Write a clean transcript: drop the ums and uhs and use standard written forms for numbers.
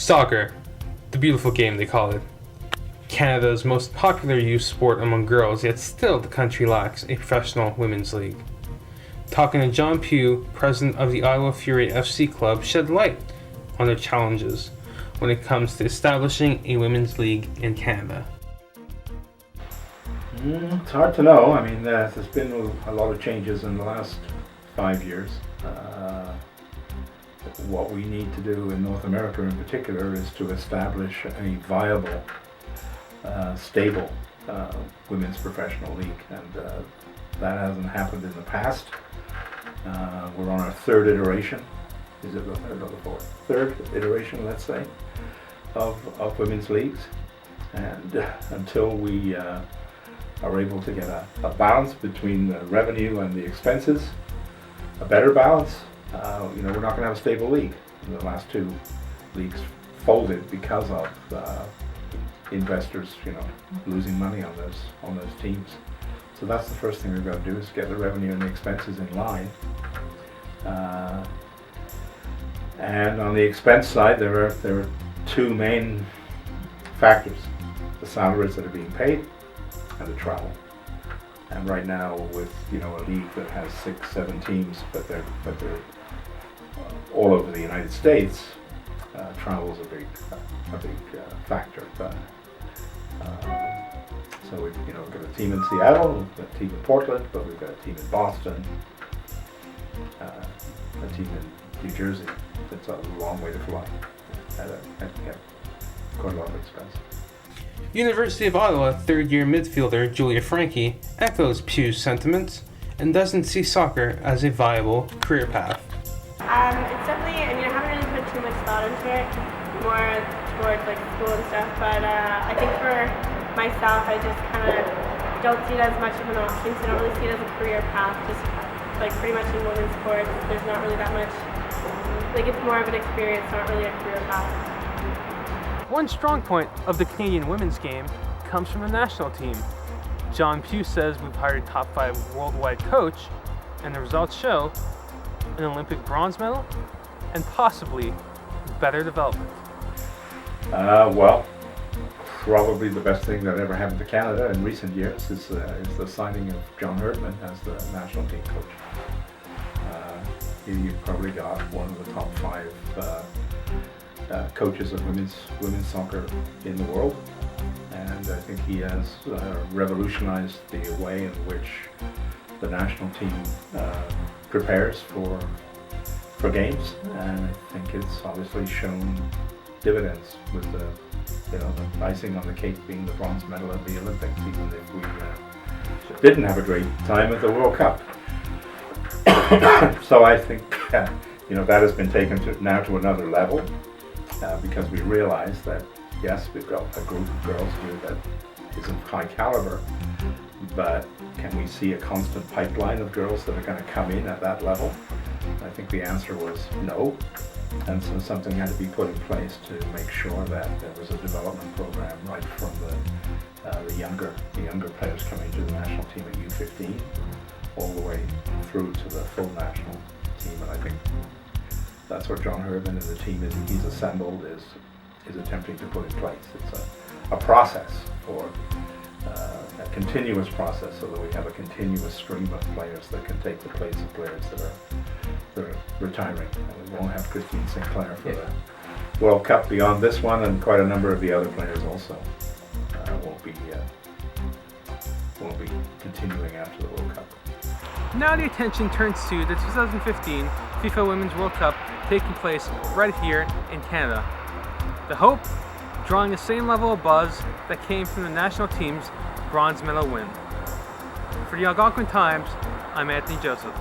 Soccer, the beautiful game they call it. Canada's most popular youth sport among girls, yet still the country lacks a professional women's league. Talking to John Pugh, president of the Ottawa Fury FC Club, shed light on their challenges when it comes to establishing a women's league in Canada. It's hard to know. I mean, there's been a lot of changes in the last 5 years. What we need to do in North America in particular is to establish a viable, stable women's professional league, and that hasn't happened in the past. We're on our third iteration. Is it the fourth? Third iteration, let's say, of women's leagues, and until we are able to get a balance between the revenue and the expenses, a better balance, we're not going to have a stable league. The last two leagues folded because of investors, losing money on those teams. So that's the first thing we've got to do, is get the revenue and the expenses in line. And on the expense side, there are two main factors: the salaries that are being paid and the travel. And right now, with a league that has 6-7 teams, but they're all over the United States, travel is a big factor. But so we've got a team in Seattle, we've got a team in Portland, but we've got a team in Boston, a team in New Jersey. It's a long way to fly, and quite a lot of expense. University of Ottawa third-year midfielder Julia Frankie echoes Pugh's sentiments and doesn't see soccer as a viable career path. It's definitely, I haven't really put too much thought into it, more towards school and stuff, but I think for myself, I just kind of don't see it as much of an option, so I don't really see it as a career path. Just pretty much in women's sports, there's not really that much, it's more of an experience, not really a career path. One strong point of the Canadian women's game comes from the national team. John Pugh says we've hired a top 5 worldwide coach, and the results show an Olympic bronze medal and possibly better development. Well, probably the best thing that ever happened to Canada in recent years is the signing of John Herdman as the national team coach. He probably got one of the top 5 coaches of women's soccer in the world, and I think he has revolutionized the way in which the national team prepares for games, and I think it's obviously shown dividends, with the icing on the cake being the bronze medal at the Olympics, even if we didn't have a great time at the World Cup. So I think that has been taken now to another level, because we realize that yes, we've got a group of girls here that is of high caliber, but can we see a constant pipeline of girls that are going to come in at that level? I think the answer was no, and so something had to be put in place to make sure that there was a development program right from the younger players coming to the national team at U15 all the way through to the full national team. And I think that's what John Herdman and the team he's assembled is attempting to put in place. It's a process, or a continuous process, so that we have a continuous stream of players that can take the place of players that are retiring. And we won't have Christine Sinclair for the World Cup beyond this one, and quite a number of the other players also won't be continuing after the World Cup. Now the attention turns to the 2015 FIFA Women's World Cup taking place right here in Canada. The hope? Drawing the same level of buzz that came from the national team's bronze medal win. For the Algonquin Times, I'm Anthony Joseph.